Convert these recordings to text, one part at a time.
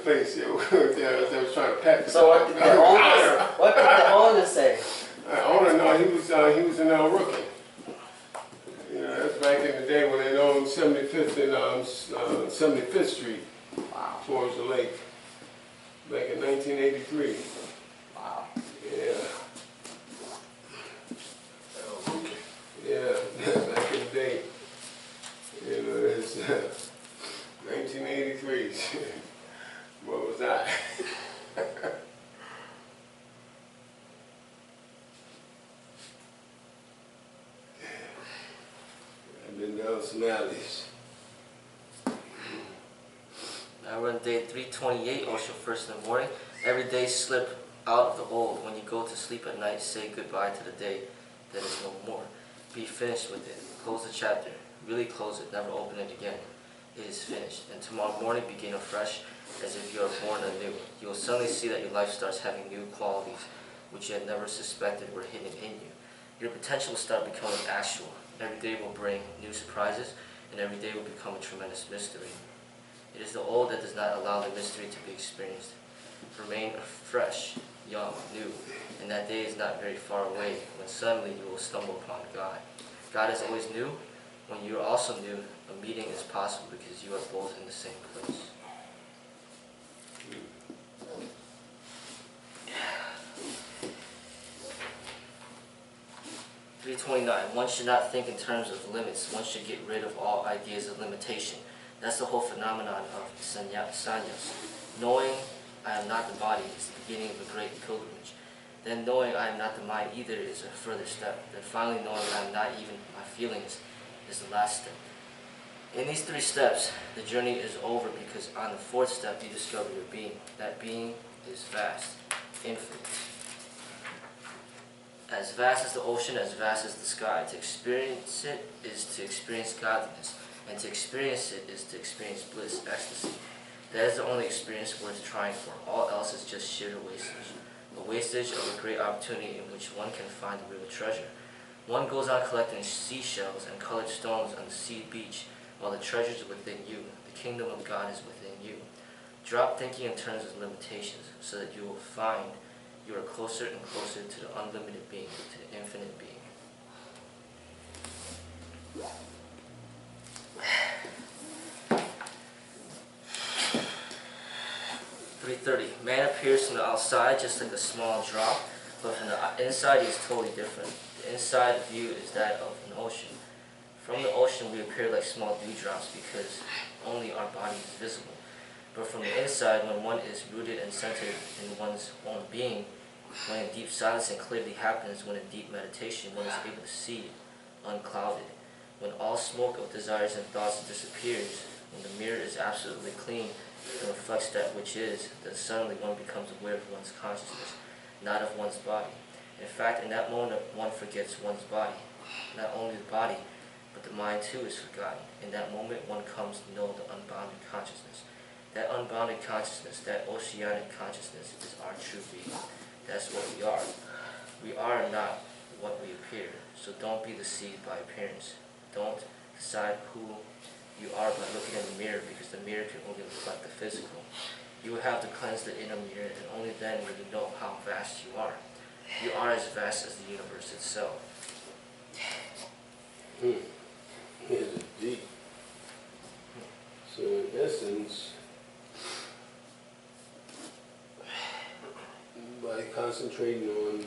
place that was trying to pack. So what did the owner say? Owner, no, he was an rookie. You know, that's back in the day when they owned 75th and 75th Street, Wow. towards the lake, back in 1983. Wow. Yeah. Yeah, back in the day. You know, it's 1983. What was that? I've been down some alleys. Now we're on day 328, Osho first in the morning. Every day slip out of the old. When you go to sleep at night, say goodbye to the day that is no more. Be finished with it. Close the chapter. Really close it. Never open it again. It is finished. And tomorrow morning begin afresh as if you are born anew. You will suddenly see that your life starts having new qualities which you had never suspected were hidden in you. Your potential will start becoming actual. Every day will bring new surprises, and every day will become a tremendous mystery. It is the old that does not allow the mystery to be experienced. Remain fresh, young, new, and that day is not very far away when suddenly you will stumble upon God. God is always new. When you are also new, a meeting is possible because you are both in the same place. .329. One should not think in terms of limits. One should get rid of all ideas of limitation. That's the whole phenomenon of sannyas. Knowing I am not the body is the beginning of a great pilgrimage. Then knowing I am not the mind either is a further step. Then finally knowing I am not even my feelings is the last step. In these three steps, the journey is over because on the fourth step you discover your being. That being is vast, infinite. As vast as the ocean, as vast as the sky. To experience it is to experience godliness, and to experience it is to experience bliss, ecstasy. That is the only experience worth trying for. All else is just sheer wastage. A wastage of a great opportunity in which one can find the real treasure. One goes on collecting seashells and colored stones on the sea beach, while the treasure is within you. The kingdom of God is within you. Drop thinking in terms of limitations, so that you will find you are closer and closer to the unlimited being, to the infinite being. .330. Man appears from the outside just like a small drop, but from the inside he is totally different. The inside view is that of an ocean. From the ocean we appear like small dewdrops because only our body is visible. But from the inside, when one is rooted and centered in one's own being, when in deep silence and clarity happens, when in deep meditation one is able to see unclouded, when all smoke of desires and thoughts disappears, when the mirror is absolutely clean and reflects that which is, then suddenly one becomes aware of one's consciousness, not of one's body. In fact, in that moment one forgets one's body. Not only the body, but the mind too is forgotten. In that moment one comes to know the unbounded consciousness. That unbounded consciousness, that oceanic consciousness, is our true being. That's what we are. We are not what we appear. So don't be deceived by appearance. Don't decide who you are by looking in the mirror, because the mirror can only reflect the physical. You will have to cleanse the inner mirror, and only then will you know how vast you are. You are as vast as the universe itself. Here's a deep. So in essence, by concentrating on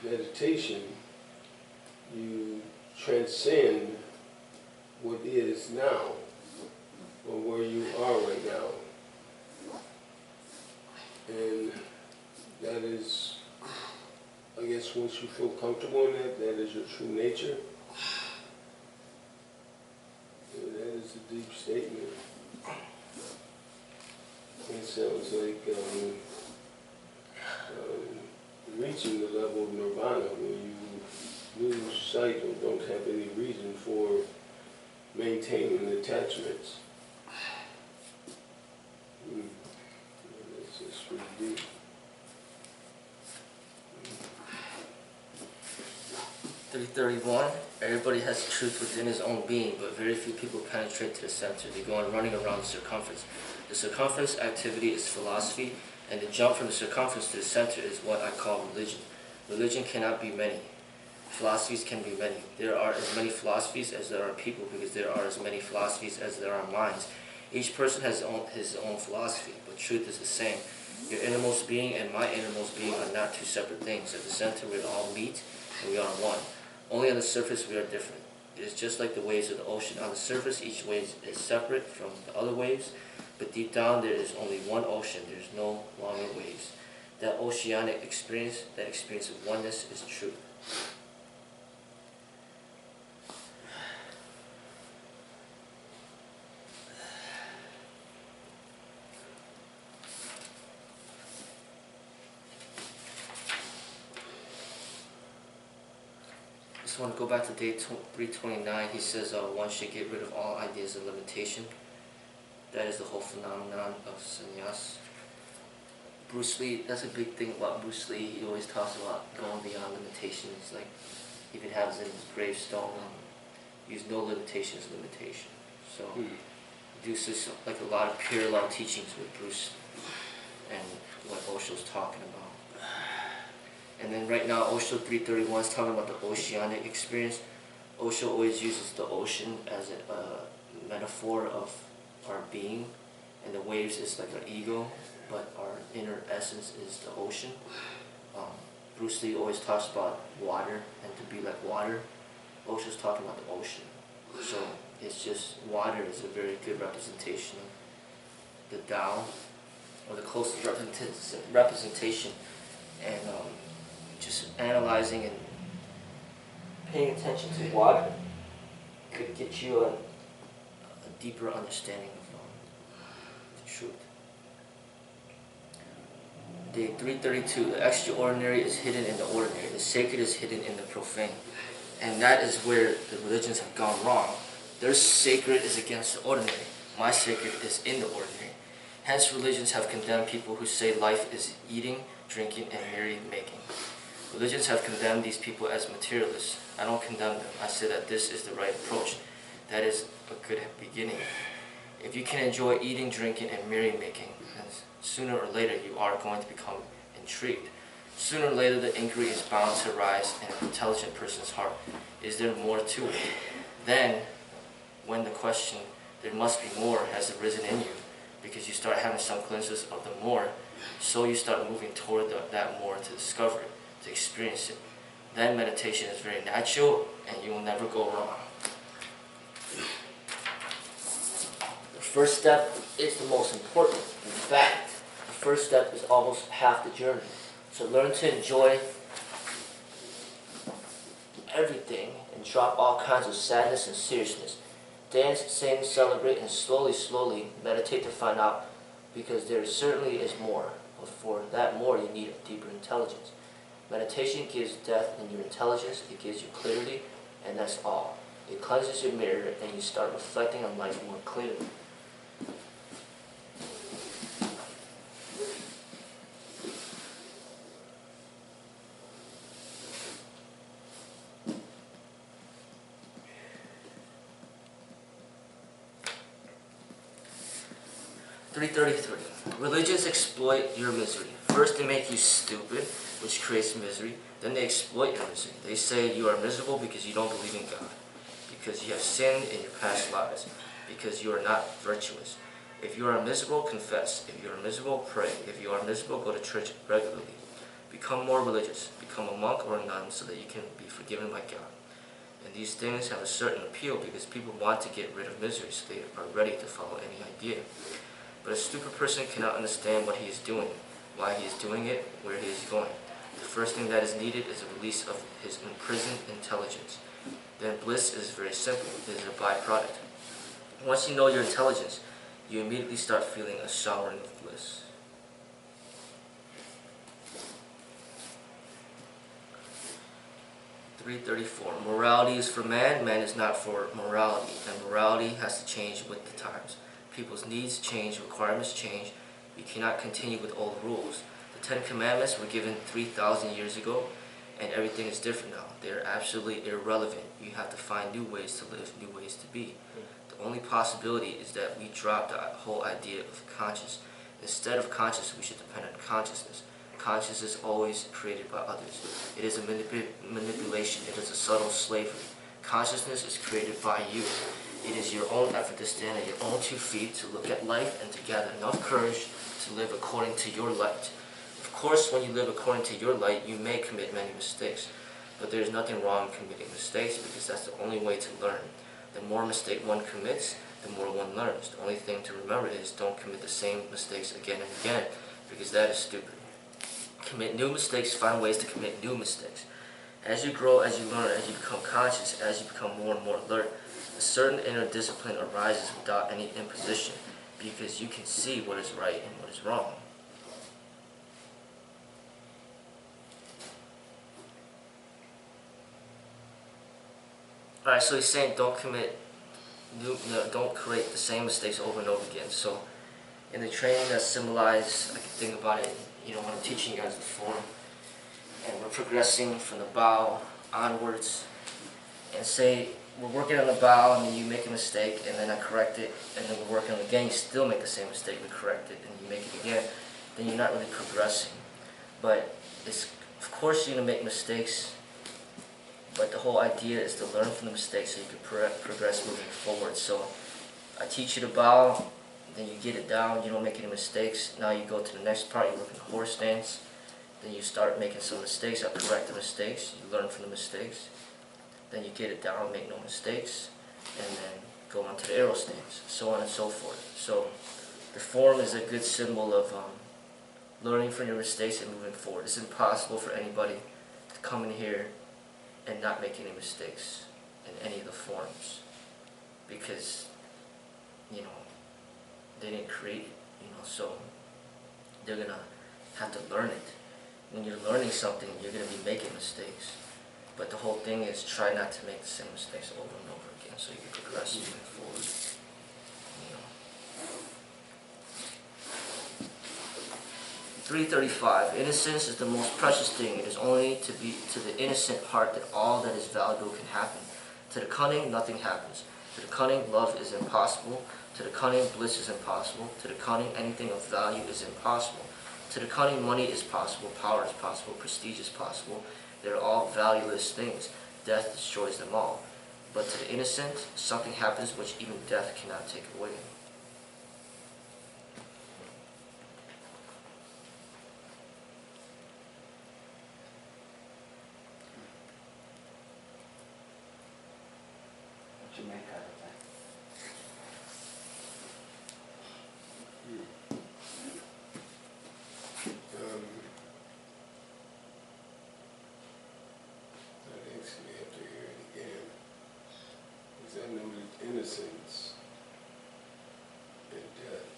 meditation, you transcend what is now, or where you are right now. And that is, I guess once you feel comfortable in that, that is your true nature. And that is a deep statement. It sounds like reaching the level of nirvana, where you lose sight or don't have any reason for maintaining attachments. That's pretty deep. .331. Everybody has truth within his own being, but very few people penetrate to the center. They go on running around the circumference. The circumference activity is philosophy, and the jump from the circumference to the center is what I call religion. Religion cannot be many. Philosophies can be many. There are as many philosophies as there are people, because there are as many philosophies as there are minds. Each person has his own philosophy, but truth is the same. Your innermost being and my innermost being are not two separate things. At the center we all meet, and we are one. Only on the surface we are different. It is just like the waves of the ocean. On the surface each wave is separate from the other waves, but deep down there is only one ocean. There is no longer waves. That oceanic experience, that experience of oneness, is truth. I just want to go back to day 329. He says one should get rid of all ideas of limitation. That is the whole phenomenon of sannyas. Bruce Lee, that's a big thing about Bruce Lee. He always talks about going beyond limitations. Like, he even has in his gravestone, use no limitations, limitation. So, do like a lot of parallel teachings with Bruce and what Osho's talking about. And then right now, Osho 331 is talking about the oceanic experience. Osho always uses the ocean as a metaphor of our being, and the waves is like our ego, but our inner essence is the ocean. Bruce Lee always talks about water and to be like water. Osho's talking about the ocean. So it's just water is a very good representation of the Tao, or the closest representation. And just analyzing and paying attention to water could get you a deeper understanding of the truth. Day 332, the extraordinary is hidden in the ordinary. The sacred is hidden in the profane. And that is where the religions have gone wrong. Their sacred is against the ordinary. My sacred is in the ordinary. Hence religions have condemned people who say life is eating, drinking, and merry-making. Religions have condemned these people as materialists. I don't condemn them. I say that this is the right approach. That is a good beginning. If you can enjoy eating, drinking, and merry-making, then sooner or later you are going to become intrigued. Sooner or later the inquiry is bound to arise in an intelligent person's heart. Is there more to it? Then, when the question, there must be more, has arisen in you, because you start having some glimpses of the more, so you start moving toward that more to discover it, to experience it. Then meditation is very natural, and you will never go wrong. The first step is the most important. In fact, the first step is almost half the journey. So learn to enjoy everything and drop all kinds of sadness and seriousness. Dance, sing, celebrate, and slowly meditate to find out, because there certainly is more. But for that more, you need a deeper intelligence. Meditation gives depth in your intelligence, it gives you clarity, and that's all. It cleanses your mirror, and you start reflecting on life more clearly. Religions exploit your misery. First they make you stupid, which creates misery. Then they exploit your misery. They say you are miserable because you don't believe in God, because you have sinned in your past lives, because you are not virtuous. If you are miserable, confess. If you are miserable, pray. If you are miserable, go to church regularly. Become more religious. Become a monk or a nun so that you can be forgiven by God. And these things have a certain appeal because people want to get rid of misery, so they are ready to follow any idea. But a stupid person cannot understand what he is doing, why he is doing it, where he is going. The first thing that is needed is a release of his imprisoned intelligence. Then bliss is very simple. It is a byproduct. Once you know your intelligence, you immediately start feeling a showering of bliss. Morality is for man, man is not for morality, and morality has to change with the times. People's needs change, requirements change. You cannot continue with old rules. The 10 Commandments were given 3,000 years ago, and everything is different now. They are absolutely irrelevant. You have to find new ways to live, new ways to be. The The only possibility is that we drop the whole idea of conscious. Instead of conscious, we should depend on consciousness. Consciousness is always created by others. It is a manipulation. It is a subtle slavery. Consciousness is created by you. It is your own effort to stand on your own 2 feet, to look at life, and to gather enough courage to live according to your light. Of course, when you live according to your light, you may commit many mistakes. But there is nothing wrong in committing mistakes, because that's the only way to learn. The more mistake one commits, the more one learns. The only thing to remember is don't commit the same mistakes again and again, because that is stupid. Commit new mistakes, find ways to commit new mistakes. As you grow, as you learn, as you become conscious, as you become more and more alert, a certain inner discipline arises without any imposition, because you can see what is right and what is wrong. Alright, so he's saying don't create the same mistakes over and over again. So in the training that's symbolized, I can think about it, when I'm teaching you guys the form, and we're progressing from the bow onwards, and say we're working on the bow and then you make a mistake and then I correct it, and then we're working on it again, you still make the same mistake, we correct it, and you make it again, then you're not really progressing. But of course you're going to make mistakes, but the whole idea is to learn from the mistakes so you can progress moving forward. So I teach you to bow, then you get it down, you don't make any mistakes. Now you go to the next part, you work in the horse stance, then you start making some mistakes, I correct the mistakes, you learn from the mistakes, then you get it down, make no mistakes, and then go on to the arrow stance, so on and so forth. So the form is a good symbol of learning from your mistakes and moving forward. It's impossible for anybody to come in here and not make any mistakes in any of the forms, because they didn't create it, so they're gonna have to learn it. When you're learning something, you're gonna be making mistakes, but the whole thing is try not to make the same mistakes over and over again so you can progress moving forward. 335. Innocence is the most precious thing. It is only to the innocent heart that all that is valuable can happen. To the cunning, nothing happens. To the cunning, love is impossible. To the cunning, bliss is impossible. To the cunning, anything of value is impossible. To the cunning, money is possible, power is possible, prestige is possible. They're all valueless things. Death destroys them all. But to the innocent, something happens which even death cannot take away. What you make out of that? That actually have to hear it again. Because I know that innocence and death.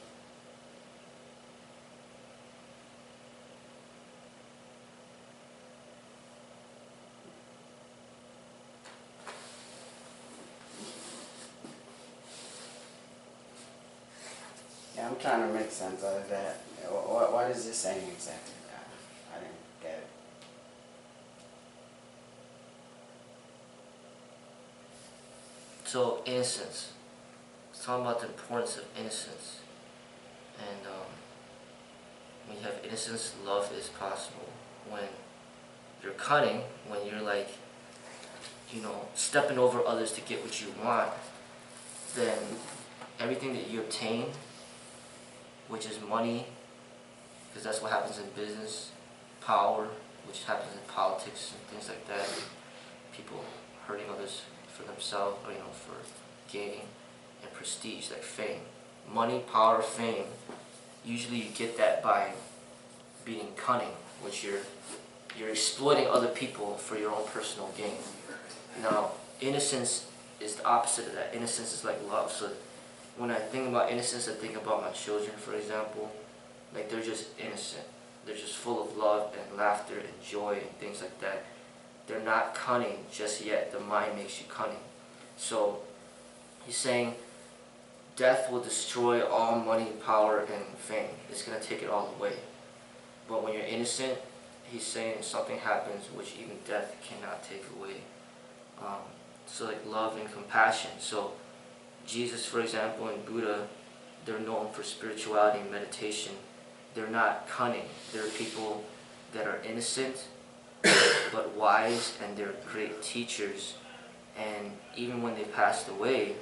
Yeah, I'm trying to make sense out of that. What is this saying exactly? I didn't get it. So, innocence. It's talking about the importance of innocence. And when you have innocence, love is possible. When you're cunning, when you're stepping over others to get what you want, then everything that you obtain, which is money, because that's what happens in business, power, which happens in politics and things like that, people hurting others for themselves, or for gaining, and prestige, like fame. Money, power, fame, usually you get that by being cunning, which you're exploiting other people for your own personal gain. Now, innocence is the opposite of that. Innocence is like love. So when I think about innocence, I think about my children, for example. Like, they're just innocent. They're just full of love and laughter and joy and things like that. They're not cunning just yet. The mind makes you cunning. So he's saying death will destroy all money, power, and fame. It's going to take it all away. But when you're innocent, he's saying something happens which even death cannot take away. So like love and compassion. So Jesus, for example, and Buddha, they're known for spirituality and meditation. They're not cunning. They're people that are innocent but wise, and they're great teachers. And even when they passed away,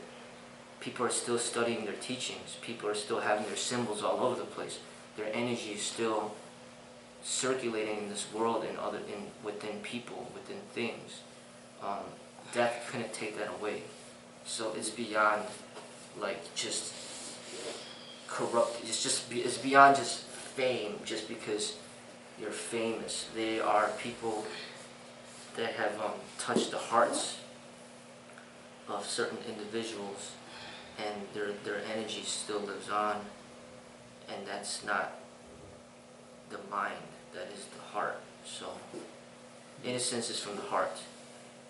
people are still studying their teachings. People are still having their symbols all over the place. Their energy is still circulating in this world and within people, within things. Death couldn't take that away. So it's beyond like just corrupt. It's beyond just fame. Just because you're famous, they are people that have touched the hearts of certain individuals, and their energy still lives on, and that's not the mind, that is the heart. So innocence is from the heart,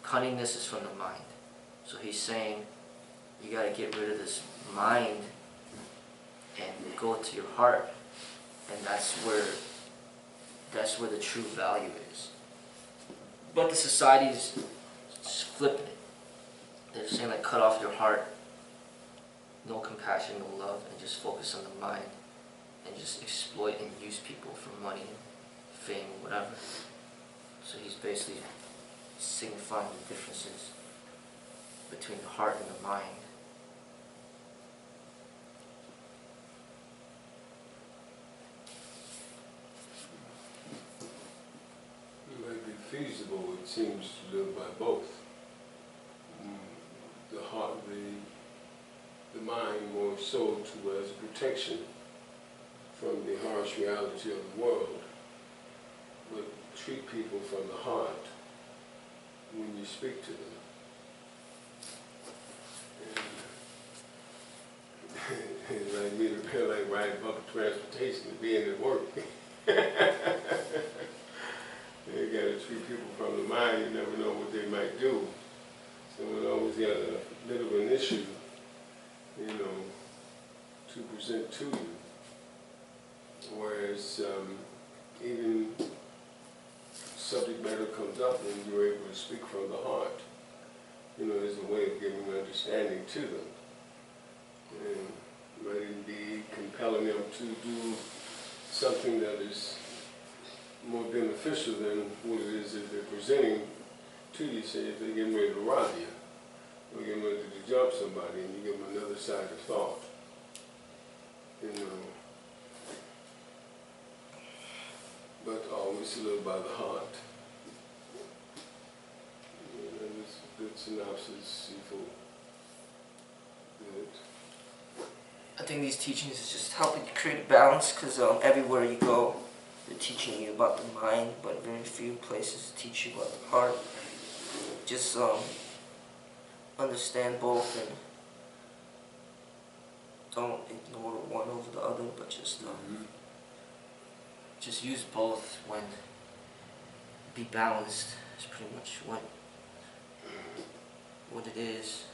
cunningness is from the mind. So he's saying you got to get rid of this mind and go to your heart, and that's where the true value is. But the society's just flipping it. They're saying like cut off your heart, no compassion, no love, and just focus on the mind, and just exploit and use people for money, fame, whatever. So he's basically signifying the differences between the heart and the mind. It might be feasible, it seems, to live by both. The heart, the mind more so to as a protection from the harsh reality of the world, but treat people from the heart when you speak to them. And it's like me to feel like riding public transportation and being at work. You gotta treat people from the mind, you never know what they might do. So when always got a bit of an issue, to present to you. Whereas even subject matter comes up and you're able to speak from the heart, there's a way of giving understanding to them. And might even be compelling them to do something that is more beneficial than what it is that they're presenting to you. Say if they're getting ready to rob you, or getting ready to jump somebody, and you give them another side of thought. But always live by the heart. That's a good synopsis, Seafood. Good. I think these teachings is just helping to create a balance, because everywhere you go, they're teaching you about the mind, but very few places teach you about the heart. Just understand both and don't ignore one over the other, but just use both when be balanced is pretty much what it is.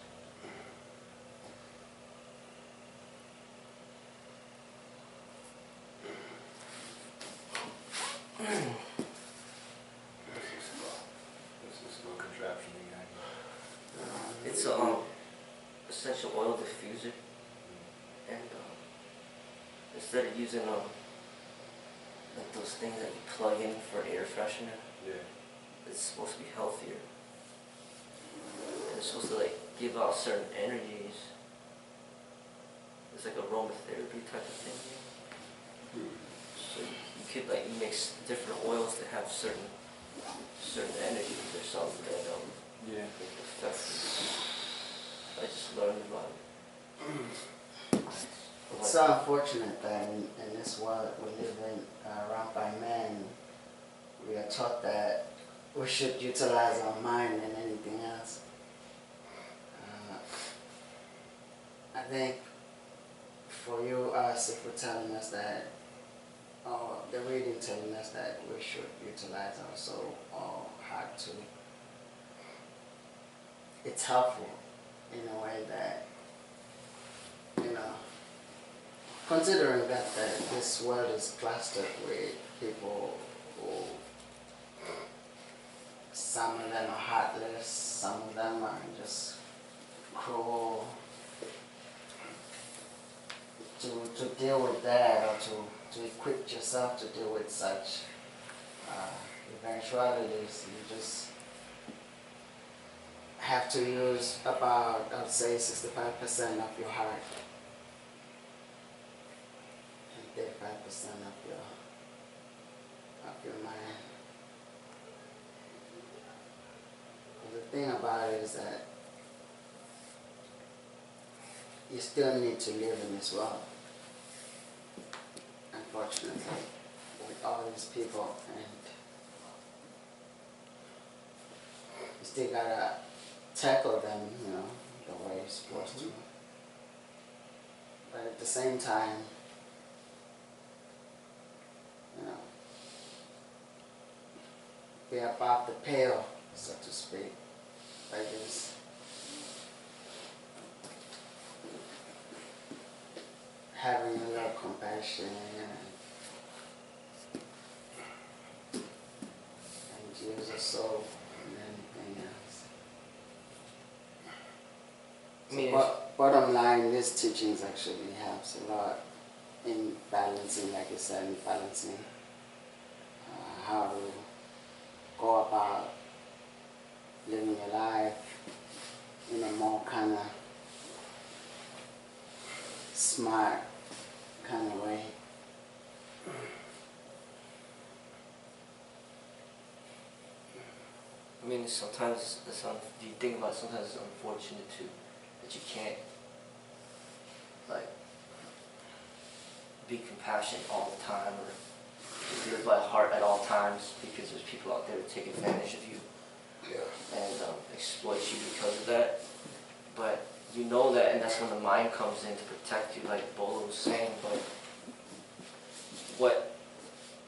It's a essential oil diffuser, and instead of using like those things that you plug in for air freshener, it's supposed to be healthier. And it's supposed to like give out certain energies. It's like aromatherapy type of thing. So you could like mix different oils to have certain energies or something that affect. I just learned about it. It's so unfortunate that in this world we live in, run by men, we are taught that we should utilize our mind and anything else. I think for you, if we're telling us that, or the reading telling us that we should utilize our soul or heart too, it's helpful in a way that, considering that this world is clustered with people who, some of them are heartless, some of them are just cruel, to deal with that, or to equip yourself to deal with such eventualities. You just have to use about, I'd say, 65% of your heart and 35% of your mind. But the thing about it is that you still need to live in this world, unfortunately, with all these people, and you still gotta tackle them, you know, the way you're supposed to. But at the same time, you know, be above the pale, so to speak, by just having a little compassion and use the soul and anything else. Bottom line, this teachings actually helps a lot in balancing, like you said, in balancing how to go about living your life in a more kind of smart kind of way. I mean, sometimes you think about it, sometimes it's unfortunate too that you can't like be compassionate all the time or live by heart at all times, because there's people out there that take advantage of you and exploit you because of that. But you know that, and that's when the mind comes in to protect you, like Bolo was saying. But what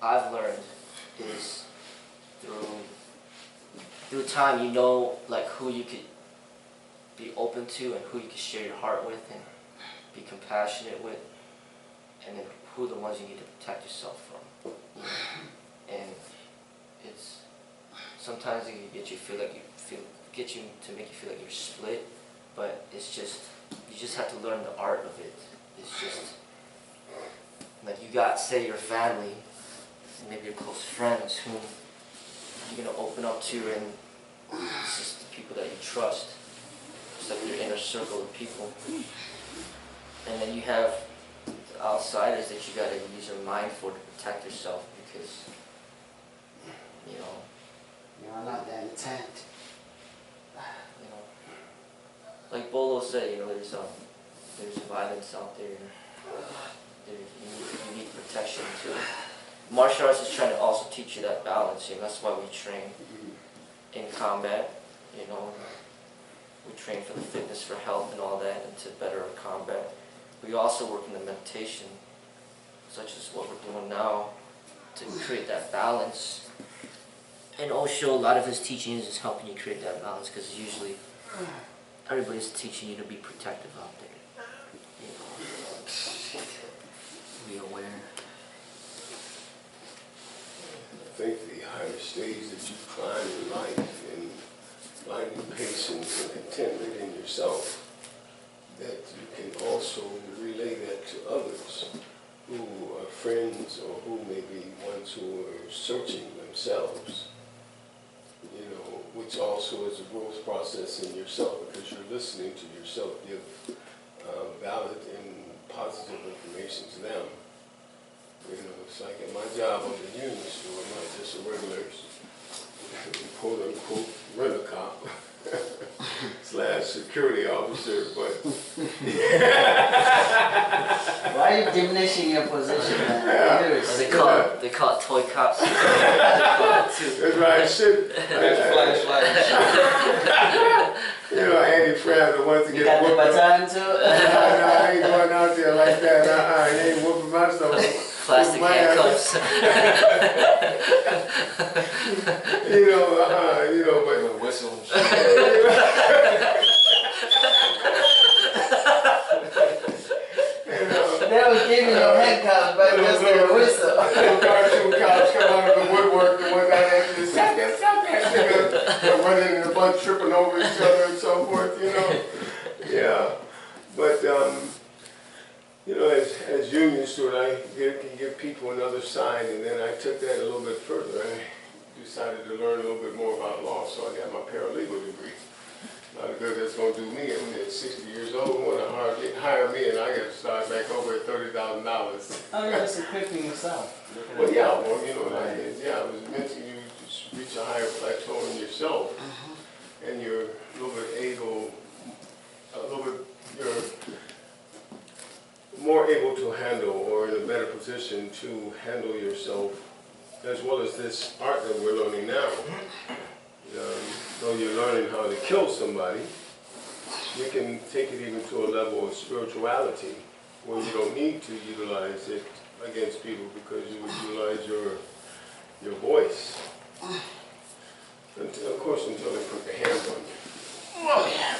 I've learned is through time, you know, like who you could be open to and who you can share your heart with and be compassionate with, and then who are the ones you need to protect yourself from. You know? And it's sometimes it can get you to make you feel like you're split, but it's just, you just have to learn the art of it. It's just like you got, say, your family, maybe your close friends whom you're gonna open up to, and it's just the people that you trust. It's like your inner circle of people. And then you have the outsiders that you gotta use your mind for to protect yourself, because you know you're not the intent. You know, like Bolo said, you know, there's violence out there. You need protection too. Martial arts is trying to also teach you that balance. You know, that's why we train in combat. You know, we train for the fitness, for health, and all that, and to better our combat. We also work in the meditation, such as what we're doing now, to create that balance. And Osho, a lot of his teachings is helping you create that balance, because usually everybody's teaching you to be protective out there. You know, be aware. I think the higher stage that you climb in life and finding patience and contentment in yourself, that you can also relay that to others who are friends or who may be ones who are searching themselves, you know, which also is a growth process in yourself, because you're listening to yourself give valid and positive information to them. You know, it's like at my job on the union store, I'm not just a regular quote-unquote rent-a-cop / security officer, but Why are you diminishing your position? They call it toy cops. That's right, shit. Flashlight. You know, Andy Fran, the ones that You get got the whooped. baton too? No, I ain't going out there like that. I ain't whooping myself. Plastic handcuffs. You know, but Whistle. They was giving you handcuffs, but just with a whistle. Little cartoon cops come out of the woodwork, the one that actually stop that nigga. They're running in a bunch, tripping over each other and so forth, you know. Yeah. But, you know, people another side, and then I took that a little bit further. I decided to learn a little bit more about law, so I got my paralegal degree. Not good that's going to do me. I'm at 60 years old, want to hire me, and I got to start back over at $30,000. Oh, you're just equipping yourself. Well, yeah, well, you know, like, yeah, I was meant to you just reach a higher plateau in yourself, and you're a little bit you're more able to handle, or in a better position to handle yourself, as well as this art that we're learning now. Though you're learning how to kill somebody, you can take it even to a level of spirituality where you don't need to utilize it against people because you would utilize your voice. Until, of course, until they put their hands on you. Oh, yeah.